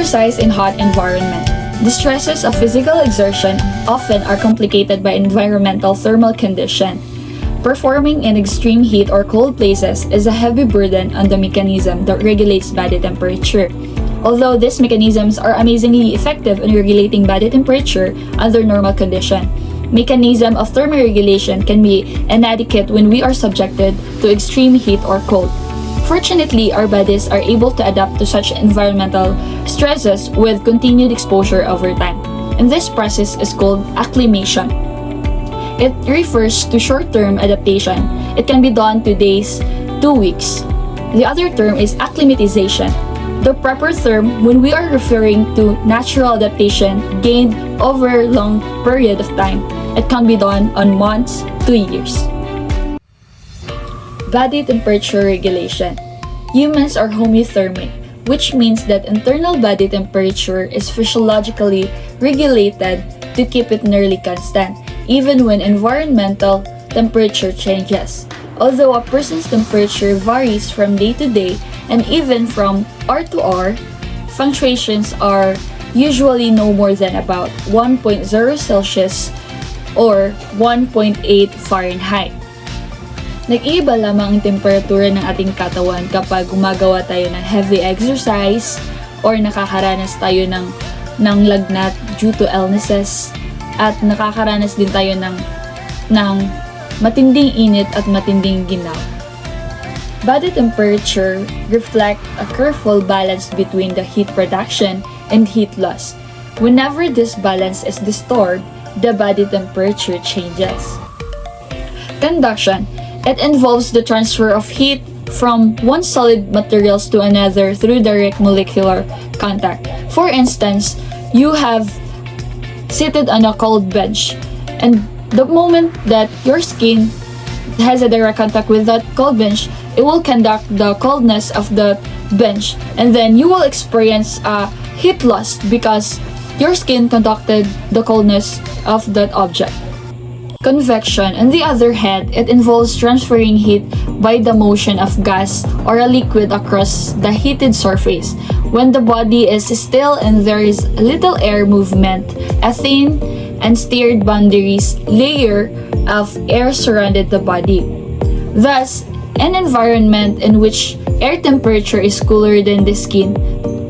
Exercise in hot environment. The stresses of physical exertion often are complicated by environmental thermal condition. Performing in extreme heat or cold places is a heavy burden on the mechanism that regulates body temperature. Although these mechanisms are amazingly effective in regulating body temperature under normal condition, mechanism of thermoregulation can be inadequate when we are subjected to extreme heat or cold. Fortunately, our bodies are able to adapt to such environmental stresses with continued exposure over time, and this process is called acclimation. It refers to short-term adaptation. It can be done 2 days, 2 weeks. The other term is acclimatization, the proper term when we are referring to natural adaptation gained over a long period of time. It can be done on months to years. Body temperature regulation. Humans are homeothermic, which means that internal body temperature is physiologically regulated to keep it nearly constant, even when environmental temperature changes. Although a person's temperature varies from day to day and even from hour to hour, fluctuations are usually no more than about 1.0 Celsius or 1.8 Fahrenheit. Nag-iiba lamang ang temperatura ng ating katawan kapag gumagawa tayo ng heavy exercise or nakakaranas tayo ng lagnat due to illnesses at nakakaranas din tayo ng matinding init at matinding ginaw. Body temperature reflect a careful balance between the heat production and heat loss. Whenever this balance is disturbed, the body temperature changes. Conduction. It involves the transfer of heat from one solid materials to another through direct molecular contact. For instance, you have seated on a cold bench, and the moment that your skin has a direct contact with that cold bench, it will conduct the coldness of the bench, and then you will experience a heat loss because your skin conducted the coldness of that object. Convection, on the other hand, it involves transferring heat by the motion of gas or a liquid across the heated surface. When the body is still and there is little air movement, a thin and stirred boundaries layer of air surrounded the body. Thus, an environment in which air temperature is cooler than the skin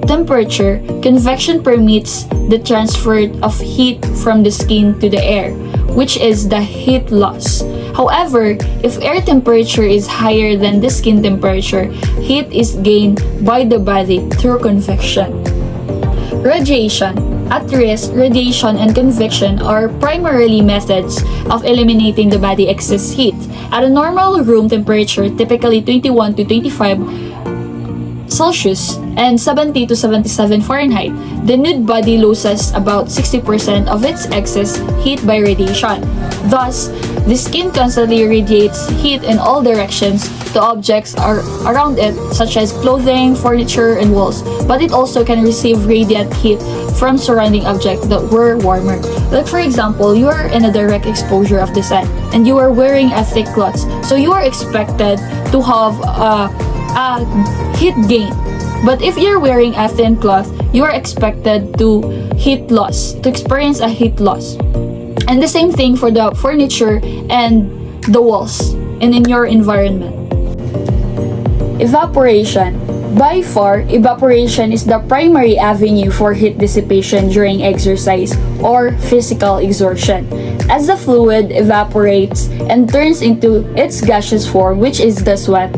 temperature, convection permits the transfer of heat from the skin to the air, which is the heat loss. However, if air temperature is higher than the skin temperature, heat is gained by the body through convection. Radiation. At rest, radiation and convection are primarily methods of eliminating the body excess heat. At a normal room temperature, typically 21 to 25 Celsius and 70 to 77 Fahrenheit, the nude body loses about 60% of its excess heat by radiation. Thus, the skin constantly radiates heat in all directions to objects around it, such as clothing, furniture, and walls, but it also can receive radiant heat from surrounding objects that were warmer. Like for example, you are in a direct exposure of the sun and you are wearing a thick clothes, so you are expected to have a heat gain. But if you're wearing a thin cloth, you are expected to experience a heat loss. And the same thing for the furniture and the walls and in your environment. Evaporation. By far, evaporation is the primary avenue for heat dissipation during exercise or physical exertion. As the fluid evaporates and turns into its gaseous form, which is the sweat,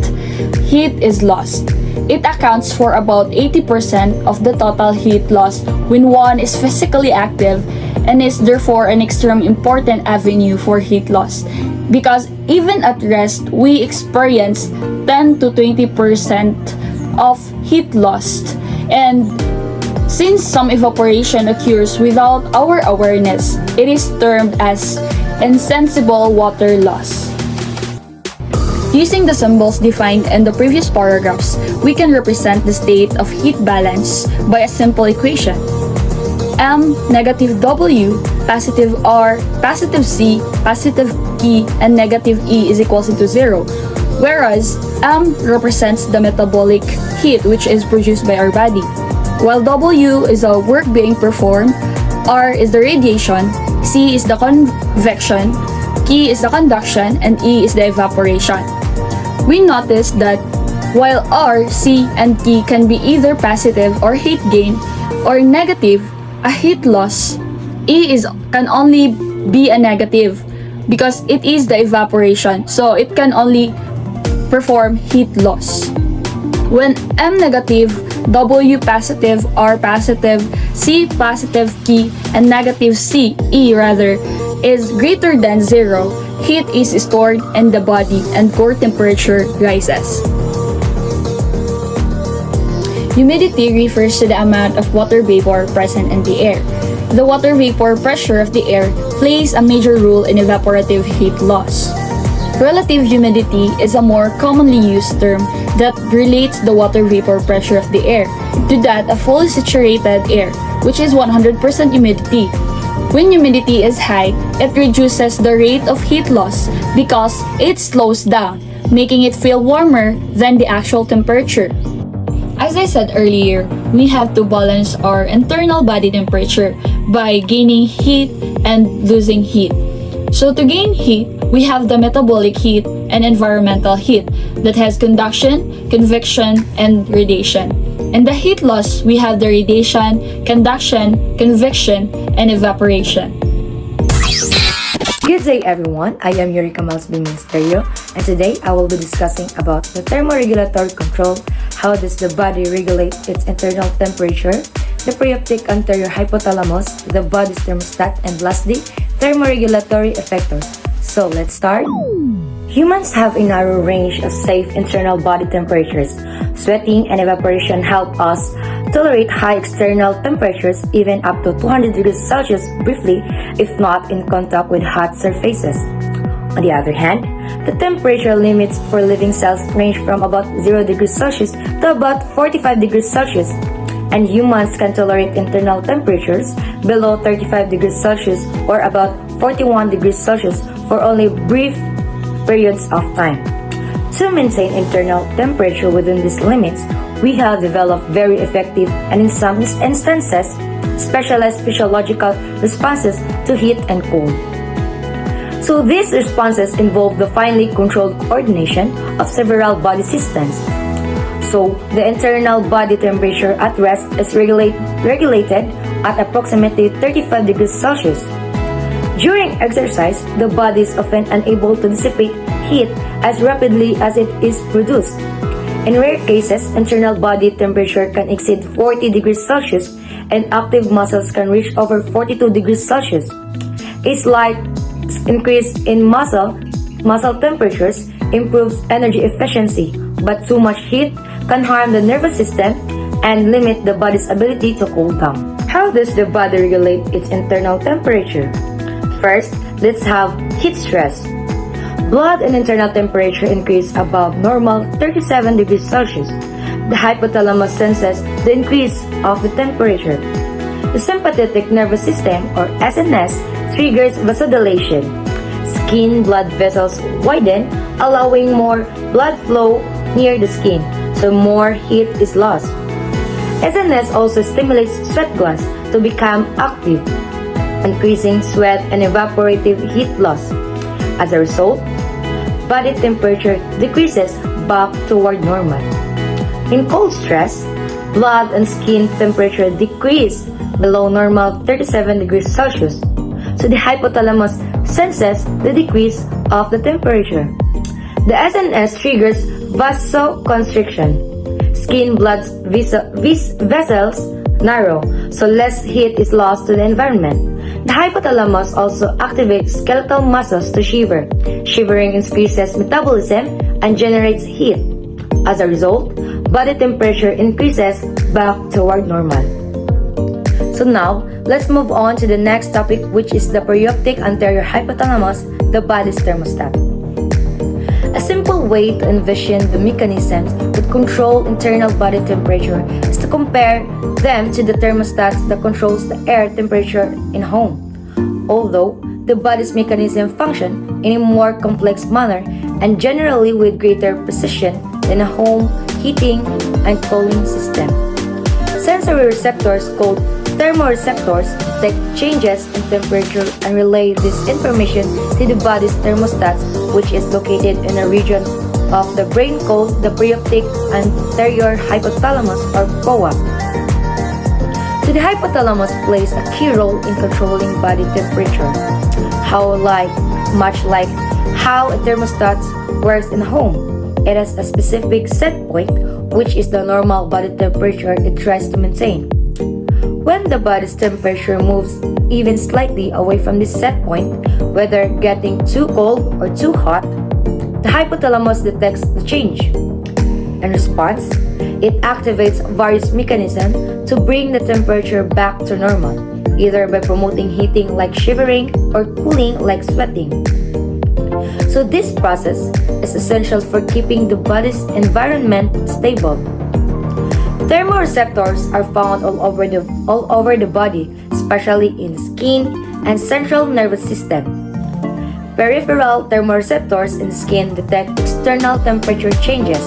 heat is lost. It accounts for about 80% of the total heat loss when one is physically active and is therefore an extremely important avenue for heat loss. Because even at rest, we experience 10 to 20% of heat loss. And since some evaporation occurs without our awareness, it is termed as insensible water loss. Using the symbols defined in the previous paragraphs, we can represent the state of heat balance by a simple equation. M, negative W, positive R, positive C, positive E, and negative E is equals to 0. Whereas M represents the metabolic heat which is produced by our body. while W is a work being performed, R is the radiation, C is the convection, K is the conduction, and E is the evaporation. We notice that while R, C, and K can be either positive or heat gain or negative, a heat loss, can only be a negative because it is the evaporation, so it can only perform heat loss. When M negative, W positive, R positive, C positive, K, and negative is greater than 0, heat is stored in the body and core temperature rises. Humidity refers to the amount of water vapor present in the air. The water vapor pressure of the air plays a major role in evaporative heat loss. Relative humidity is a more commonly used term that relates the water vapor pressure of the air to that of fully saturated air, which is 100% humidity. When humidity is high, it reduces the rate of heat loss because it slows down, making it feel warmer than the actual temperature. As I said earlier, we have to balance our internal body temperature by gaining heat and losing heat. So to gain heat, we have the metabolic heat and environmental heat that has conduction, convection, and radiation. In the heat loss, we have the radiation, conduction, convection, and evaporation. Good day everyone, I am Yuri Kamal's Ministerio, and today I will be discussing about the thermoregulatory control, how does the body regulate its internal temperature, the preoptic anterior hypothalamus, the body's thermostat, and lastly, thermoregulatory effectors. So let's start. Humans have a narrow range of safe internal body temperatures. Sweating and evaporation help us tolerate high external temperatures even up to 200 degrees Celsius briefly if not in contact with hot surfaces. On the other hand, the temperature limits for living cells range from about 0 degrees Celsius to about 45 degrees Celsius, and humans can tolerate internal temperatures below 35 degrees Celsius or about 41 degrees Celsius for only brief periods of time. To maintain internal temperature within these limits, we have developed very effective and in some instances, specialized physiological responses to heat and cold. So these responses involve the finely controlled coordination of several body systems. So the internal body temperature at rest is regulated at approximately 35 degrees Celsius. During exercise, the body is often unable to dissipate heat as rapidly as it is produced. In rare cases, internal body temperature can exceed 40 degrees Celsius and active muscles can reach over 42 degrees Celsius. A slight increase in muscle temperatures improves energy efficiency, but too much heat can harm the nervous system and limit the body's ability to cool down. How does the body regulate its internal temperature? First, let's have heat stress. Blood and internal temperature increase above normal 37 degrees Celsius. The hypothalamus senses the increase of the temperature. The sympathetic nervous system, or SNS, triggers vasodilation. Skin blood vessels widen, allowing more blood flow near the skin, so more heat is lost. SNS also stimulates sweat glands to become active, increasing sweat and evaporative heat loss. As a result, body temperature decreases back toward normal. In cold stress, blood and skin temperature decrease below normal 37 degrees Celsius, so the hypothalamus senses the decrease of the temperature. The SNS triggers vasoconstriction. Skin blood vessels narrow, so less heat is lost to the environment. The hypothalamus also activates skeletal muscles to shiver. Shivering increases metabolism and generates heat. As a result, body temperature increases back toward normal. So now, let's move on to the next topic, which is the perioptic anterior hypothalamus, the body's thermostat. A simple way to envision the mechanisms that control internal body temperature is to compare them to the thermostat that controls the air temperature in home. Although the body's mechanism function in a more complex manner and generally with greater precision than a home heating and cooling system. Sensory receptors called thermoreceptors detect changes in temperature and relay this information to the body's thermostat, which is located in a region of the brain called the preoptic anterior hypothalamus or POA. So the hypothalamus plays a key role in controlling body temperature. Much like how a thermostat works in a home, it has a specific set point, which is the normal body temperature it tries to maintain. When the body's temperature moves even slightly away from this set point, whether getting too cold or too hot, the hypothalamus detects the change. In response, it activates various mechanisms to bring the temperature back to normal, either by promoting heating like shivering or cooling like sweating. So this process is essential for keeping the body's environment stable. Thermoreceptors are found all over the body, especially in the skin and central nervous system. Peripheral thermoreceptors in the skin detect external temperature changes.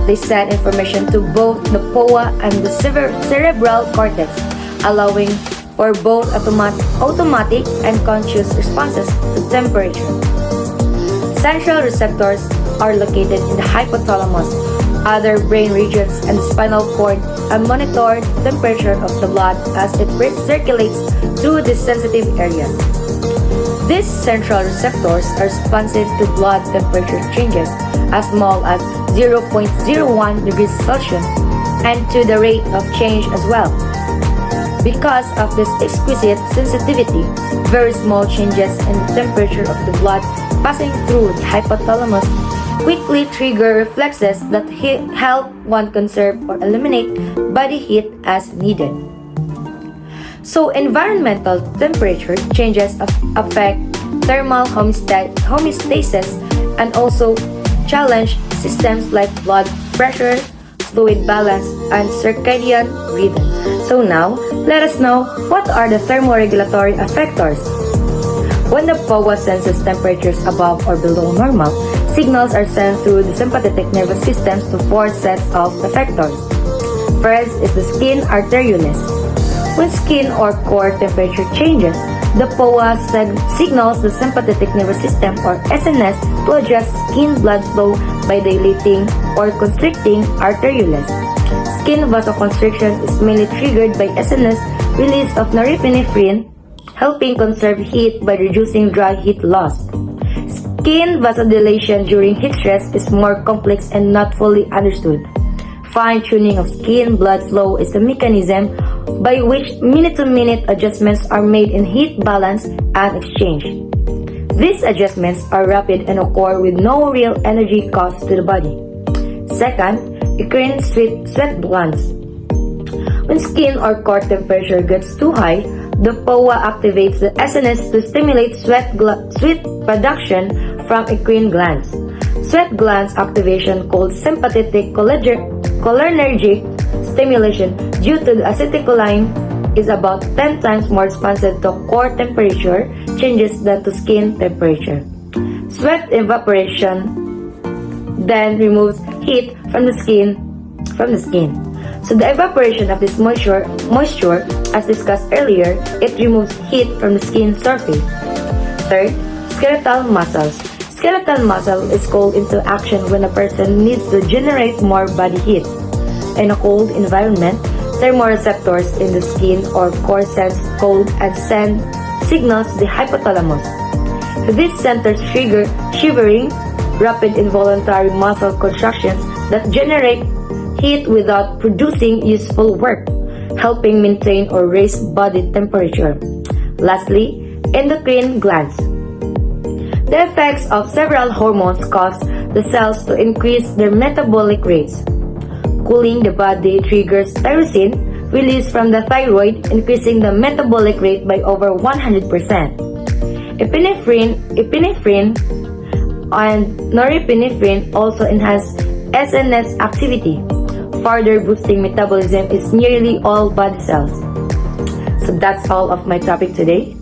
They send information to both the POA and the cerebral cortex, allowing for both automatic and conscious responses to temperature. Central receptors are located in the hypothalamus, other brain regions, and the spinal cord, and monitor the temperature of the blood as it circulates through this sensitive area. These central receptors are responsive to blood temperature changes as small as 0.01 degrees Celsius and to the rate of change as well. Because of this exquisite sensitivity, very small changes in the temperature of the blood passing through the hypothalamus quickly trigger reflexes that help one conserve or eliminate body heat as needed. So environmental temperature changes affect thermal homeostasis and also challenge systems like blood pressure, fluid balance, and circadian rhythm. So now, let us know what are the thermoregulatory effectors. When the POA senses temperatures above or below normal, signals are sent through the sympathetic nervous systems to four sets of effectors. First is the skin arterioles. When skin or core temperature changes, the POA signals the sympathetic nervous system or SNS to adjust skin blood flow by dilating or constricting arterioles. Skin vasoconstriction is mainly triggered by SNS release of norepinephrine, helping conserve heat by reducing dry heat loss. Skin vasodilation during heat stress is more complex and not fully understood. Fine-tuning of skin blood flow is the mechanism by which minute-to-minute adjustments are made in heat balance and exchange. These adjustments are rapid and occur with no real energy cost to the body. Second, eccrine sweat glands. When skin or core temperature gets too high, the POA activates the SNS to stimulate sweat production from eccrine glands. Sweat glands activation called sympathetic cholinergic stimulation due to the acetylcholine is about 10 times more responsive to core temperature changes than to skin temperature. Sweat evaporation then removes heat from the skin. So the evaporation of this moisture, as discussed earlier, it removes heat from the skin surface. Third, skeletal muscles. Skeletal muscle is called into action when a person needs to generate more body heat. In a cold environment, thermoreceptors in the skin or core sense cold and send signals to the hypothalamus. These centers trigger shivering, rapid involuntary muscle contractions that generate heat without producing useful work, helping maintain or raise body temperature. Lastly, endocrine glands. The effects of several hormones cause the cells to increase their metabolic rates. Cooling the body triggers tyrosine released from the thyroid, increasing the metabolic rate by over 100%. Epinephrine and norepinephrine also enhance SNS activity, further boosting metabolism in nearly all body cells. So that's all of my topic today.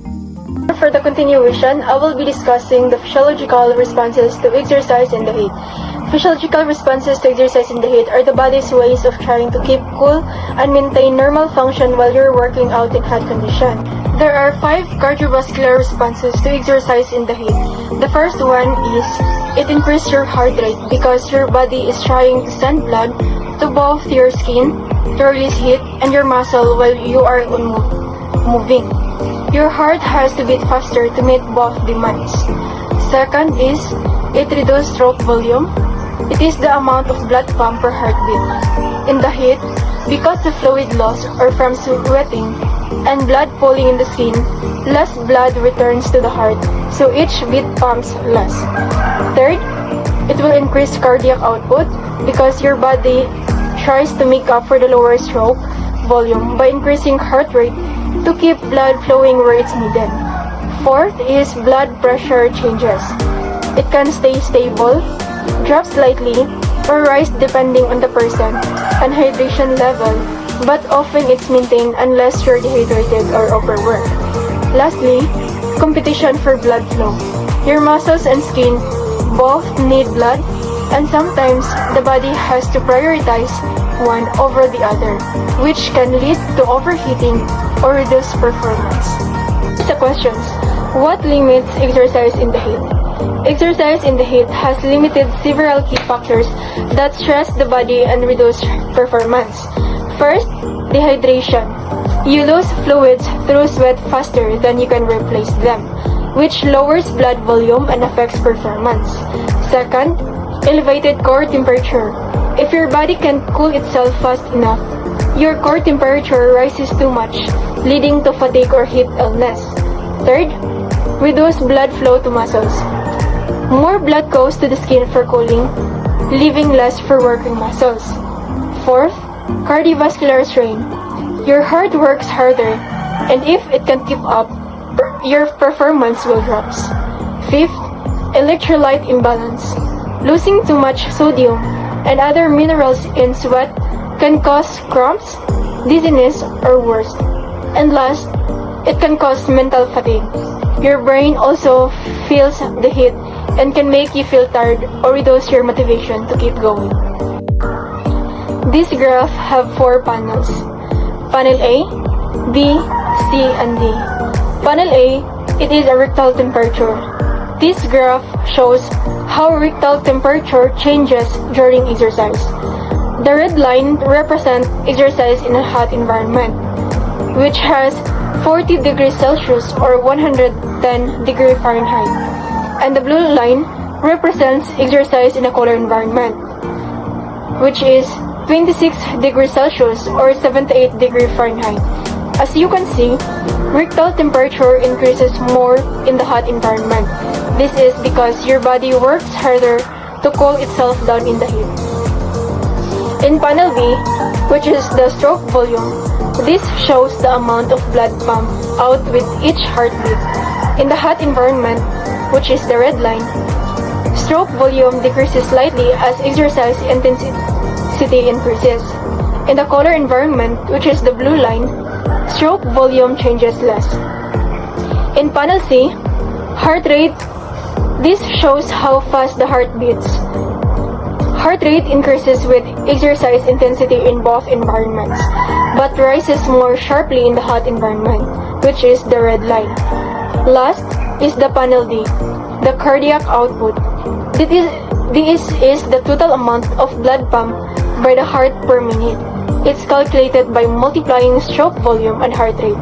for the continuation, I will be discussing the physiological responses to exercise in the heat. Physiological responses to exercise in the heat are the body's ways of trying to keep cool and maintain normal function while you're working out in hot condition. There are 5 cardiovascular responses to exercise in the heat. The first one is, it increases your heart rate because your body is trying to send blood to both your skin to release heat and your muscle while you are moving. Your heart has to beat faster to meet both demands. Second is, it reduces stroke volume. It is the amount of blood pump per heartbeat. In the heat, because of fluid loss or from sweating and blood pooling in the skin, less blood returns to the heart, so each beat pumps less. Third, it will increase cardiac output because your body tries to make up for the lower stroke volume by increasing heart rate to keep blood flowing where it's needed. Fourth is blood pressure changes. It can stay stable, drop slightly, or rise depending on the person and hydration level, but often it's maintained unless you're dehydrated or overworked. Lastly, competition for blood flow. Your muscles and skin both need blood, and sometimes the body has to prioritize one over the other, which can lead to overheating or reduce performance. The questions: what limits exercise in the heat? Exercise in the heat has limited several key factors that stress the body and reduce performance. First, dehydration. You lose fluids through sweat faster than you can replace them, which lowers blood volume and affects performance. Second, elevated core temperature. If your body can't cool itself fast enough, your core temperature rises too much, leading to fatigue or heat illness. Third, reduced blood flow to muscles. More blood goes to the skin for cooling, leaving less for working muscles. Fourth, cardiovascular strain. Your heart works harder, and if it can keep up, your performance will drop. Fifth, electrolyte imbalance. Losing too much sodium and other minerals in sweat can cause cramps, dizziness, or worse. And last, it can cause mental fatigue. Your brain also feels the heat and can make you feel tired or reduce your motivation to keep going. This graph have 4 panels. Panel A, B, C, and D. Panel A, it is a rectal temperature. This graph shows how rectal temperature changes during exercise. The red line represents exercise in a hot environment, which has 40 degrees Celsius or 110 degrees Fahrenheit. And the blue line represents exercise in a colder environment, which is 26 degrees Celsius or 78 degrees Fahrenheit. As you can see, rectal temperature increases more in the hot environment. This is because your body works harder to cool itself down in the heat. In panel B, which is the stroke volume, this shows the amount of blood pumped out with each heartbeat. In the hot environment, which is the red line, stroke volume decreases slightly as exercise intensity increases. In the colder environment, which is the blue line, stroke volume changes less. In panel C, heart rate, this shows how fast the heart beats. Heart rate increases with exercise intensity in both environments, but rises more sharply in the hot environment, which is the red line. Last is the panel D, the cardiac output. This is the total amount of blood pumped by the heart per minute. It's calculated by multiplying stroke volume and heart rate.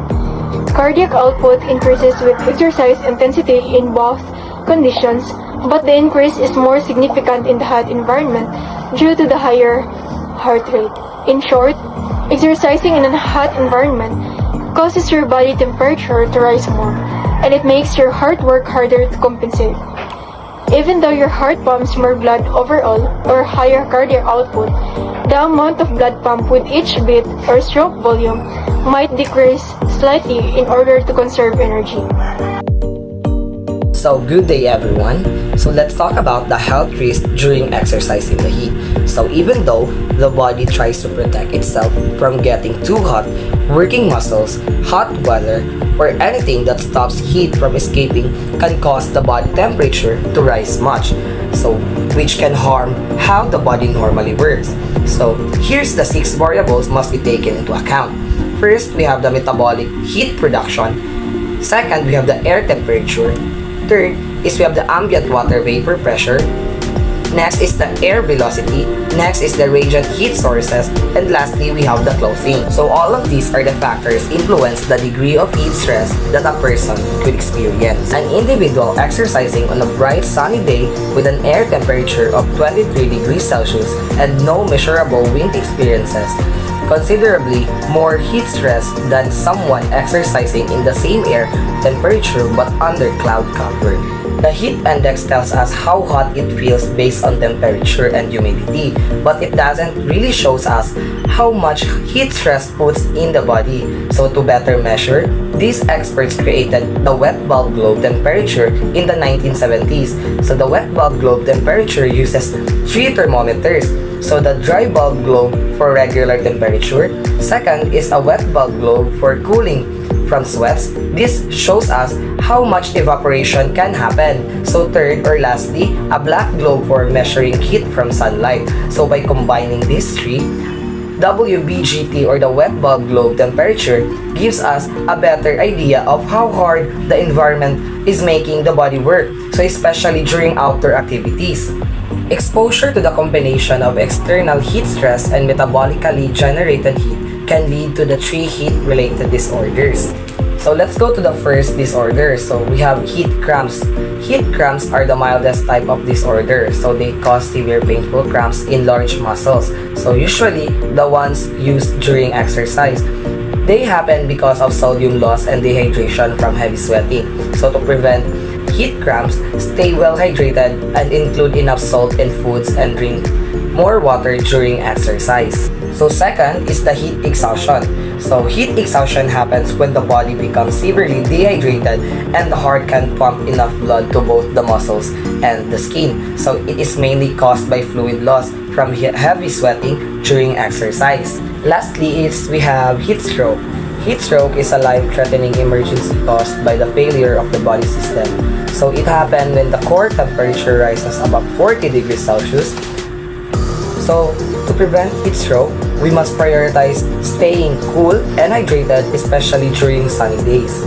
Cardiac output increases with exercise intensity in both conditions, but the increase is more significant in the hot environment due to the higher heart rate. In short, exercising in a hot environment causes your body temperature to rise more, and it makes your heart work harder to compensate. Even though your heart pumps more blood overall or higher cardiac output, the amount of blood pumped with each beat or stroke volume might decrease slightly in order to conserve energy. So good day everyone. So let's talk about the health risk during exercise in the heat. So even though the body tries to protect itself from getting too hot working muscles, hot weather, or anything that stops heat from escaping can cause the body temperature to rise much, so which can harm how the body normally works. So here's the 6 variables must be taken into account. First, we have the metabolic heat production. Second, we have the air temperature. Third is we have the ambient water vapor pressure. Next is the air velocity. Next is the radiant heat sources. And lastly, we have the clothing. So all of these are the factors influence the degree of heat stress that a person could experience. An individual exercising on a bright sunny day with an air temperature of 23 degrees Celsius and no measurable wind experiences considerably more heat stress than someone exercising in the same air temperature but under cloud cover. The heat index tells us how hot it feels based on temperature and humidity, but it doesn't really shows us how much heat stress puts in the body. So to better measure, these experts created the wet bulb globe temperature in the 1970s. So the wet bulb globe temperature uses 3 thermometers. So the dry bulb globe for regular temperature. Second is a wet bulb globe for cooling from sweats. This shows us how much evaporation can happen. So third or lastly, a black globe for measuring heat from sunlight. So by combining these three, WBGT or the wet bulb globe temperature gives us a better idea of how hard the environment is making the body work, so especially during outdoor activities. Exposure to the combination of external heat stress and metabolically generated heat can lead to the 3 heat-related disorders. So let's go to the first disorder. So we have heat cramps. Heat cramps are the mildest type of disorder. So they cause severe painful cramps in large muscles. So usually the ones used during exercise. They happen because of sodium loss and dehydration from heavy sweating. So to prevent heat cramps, stay well hydrated and include enough salt in foods and drink more water during exercise. So second is the heat exhaustion. So heat exhaustion happens when the body becomes severely dehydrated and the heart can pump enough blood to both the muscles and the skin. So it is mainly caused by fluid loss from heavy sweating during exercise. Lastly is we have heat stroke. Heat stroke is a life-threatening emergency caused by the failure of the body system. So it happens when the core temperature rises above 40 degrees Celsius. So to prevent heat stroke, we must prioritize staying cool and hydrated, especially during sunny days.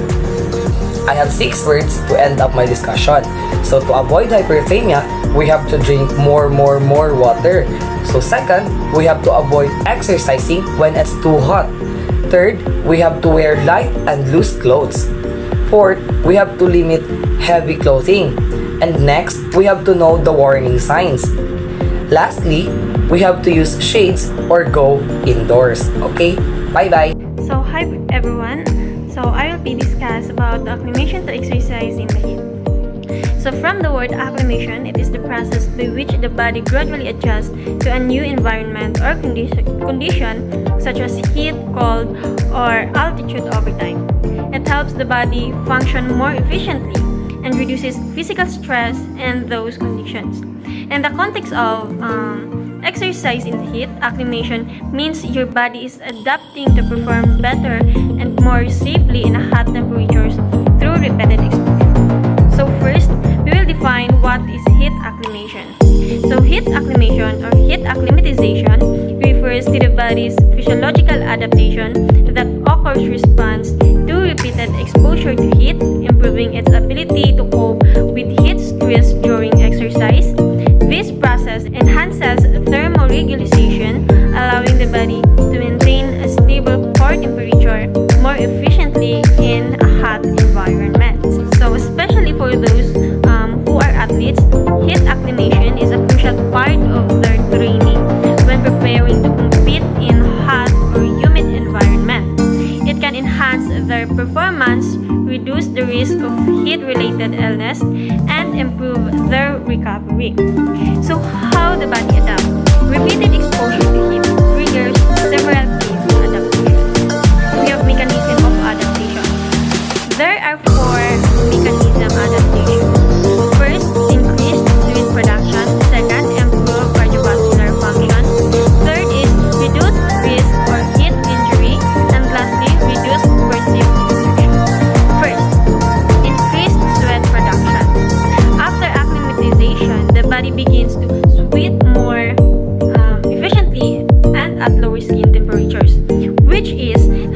I have 6 words to end up my discussion. So to avoid hyperthermia, we have to drink more water. So second, we have to avoid exercising when it's too hot. Third, we have to wear light and loose clothes. Fourth, we have to limit heavy clothing. And next, we have to know the warning signs. Lastly, we have to use shades or go indoors. Okay? Bye-bye! So hi everyone. So I will be discuss about the acclimation to exercise in the heat. So from the word acclimation, it is the process by which the body gradually adjusts to a new environment or condition such as heat, cold, or altitude over time. It helps the body function more efficiently and reduces physical stress in those conditions. In the context of exercise in the heat, acclimation means your body is adapting to perform better and more safely in hot temperatures through repeated exposure. So first, we will define what is heat acclimation. So heat acclimation or heat acclimatization refers to the body's physiological adaptation that occurs response to repeated exposure to heat, improving its ability to cope with heat stress during exercise. This process enhances thermoregulation, allowing the body to maintain a stable core temperature more efficiently in a hot environment. So especially for those who are athletes, heat acclimation is a crucial part of their training when preparing to compete in hot or humid environment. It can enhance their performance, reduce the risk of heat-related illness, and improve their recovery. So how the body adapts? Repeated exposure to heat triggers several phases of adaptation. We have mechanism of adaptation. There are 4 mechanism adaptation. First, increased fluid production. Second, improved cardiovascular function. Third is reduced risk for heat injury. And lastly, begins to sweat more efficiently and at lower skin temperatures, which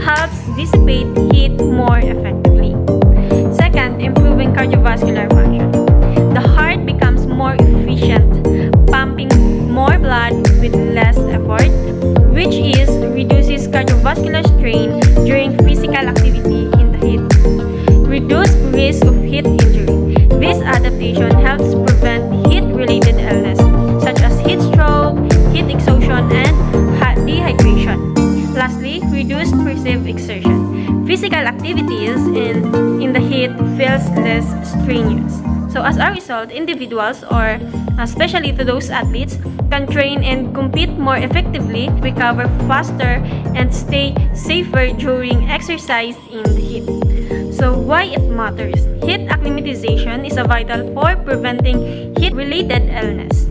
helps dissipate heat more effectively. Second, improving cardiovascular function. The heart becomes more efficient, pumping more blood with less effort, which reduces cardiovascular strain during physical activity in the heat. Reduced risk of heat injury. This adaptation helps prevent heat-related illness such as heat stroke, heat exhaustion, and dehydration. Lastly, reduced perceived exertion. Physical activities in the heat feels less strenuous. So as a result, individuals, or especially to those athletes, can train and compete more effectively, recover faster, and stay safer during exercise in the heat. So why it matters? Heat acclimatization is vital for preventing heat-related illness,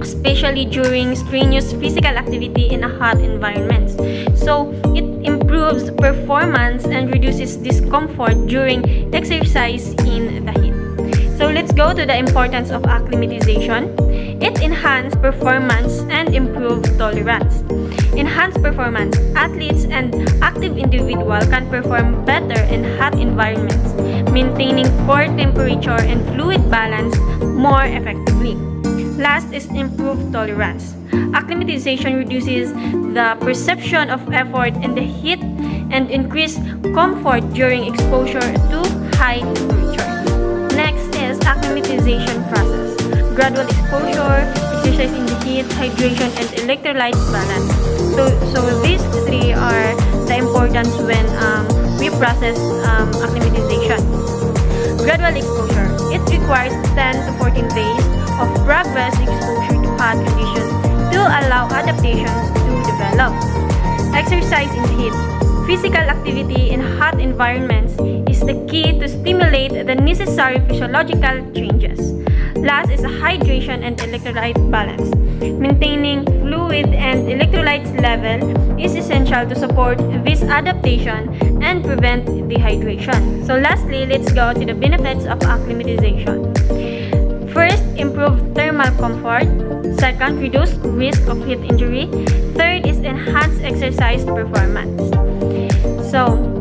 especially during strenuous physical activity in a hot environment. So it improves performance and reduces discomfort during exercise in the heat. So let's go to the importance of acclimatization. It enhances performance and improves tolerance. Enhanced performance. Athletes and active individuals can perform better in hot environments, maintaining core temperature and fluid balance more effectively. Last is improved tolerance. Acclimatization reduces the perception of effort in the heat and increase comfort during exposure to high temperature. Next is acclimatization process. Gradual exposure, exercise in the heat, hydration, and electrolyte balance. So these three are the importance when we process acclimatization. Gradual exposure. It requires 10 to 14 days of progress exposure to hot conditions to allow adaptations to develop. Exercise in the heat. Physical activity in hot environments is the key to stimulate the necessary physiological changes. Last is hydration and electrolyte balance. Maintaining fluid and electrolytes level is essential to support this adaptation and prevent dehydration. So lastly, let's go to the benefits of acclimatization. First, improve thermal comfort. Second, reduce risk of heat injury. Third is enhance exercise performance. So,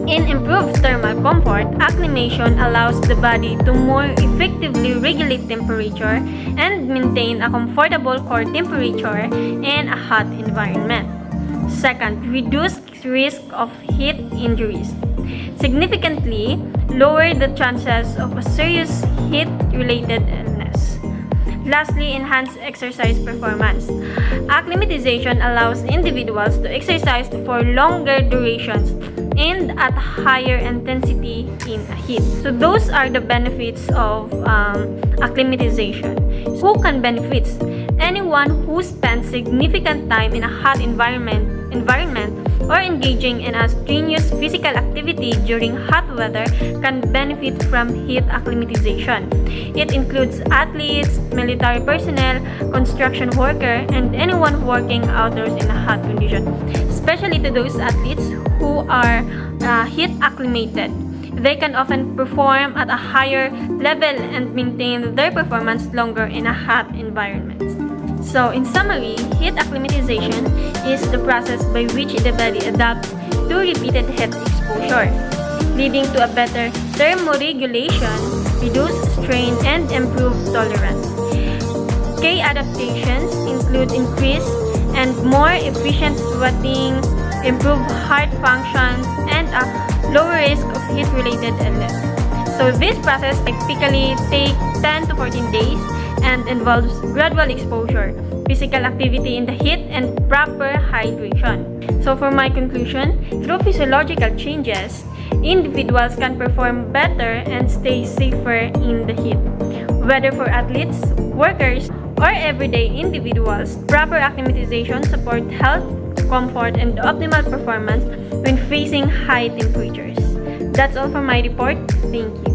in improved thermal comfort, acclimation allows the body to more effectively regulate temperature and maintain a comfortable core temperature in a hot environment. Second, reduce risk of heat injuries. Significantly lower the chances of a serious heat-related illness. Lastly, enhance exercise performance. Acclimatization allows individuals to exercise for longer durations and at higher intensity in a heat. So those are the benefits of acclimatization. Who can benefit? Anyone who spends significant time in a hot environment or engaging in a strenuous physical activity during hot weather can benefit from heat acclimatization. It includes athletes, military personnel, construction workers, and anyone working outdoors in a hot condition, especially to those athletes who are heat acclimated. They can often perform at a higher level and maintain their performance longer in a hot environment. So, in summary, heat acclimatization is the process by which the body adapts to repeated heat exposure, leading to a better thermoregulation, reduced strain, and improved tolerance. Key adaptations include increased and more efficient sweating, improved heart function, and a lower risk of heat-related illness. So this process typically takes 10 to 14 days and involves gradual exposure, physical activity in the heat, and proper hydration. So for my conclusion, through physiological changes, individuals can perform better and stay safer in the heat. Whether for athletes, workers, or everyday individuals, proper acclimatization supports health, comfort, and optimal performance when facing high temperatures. That's all for my report. Thank you.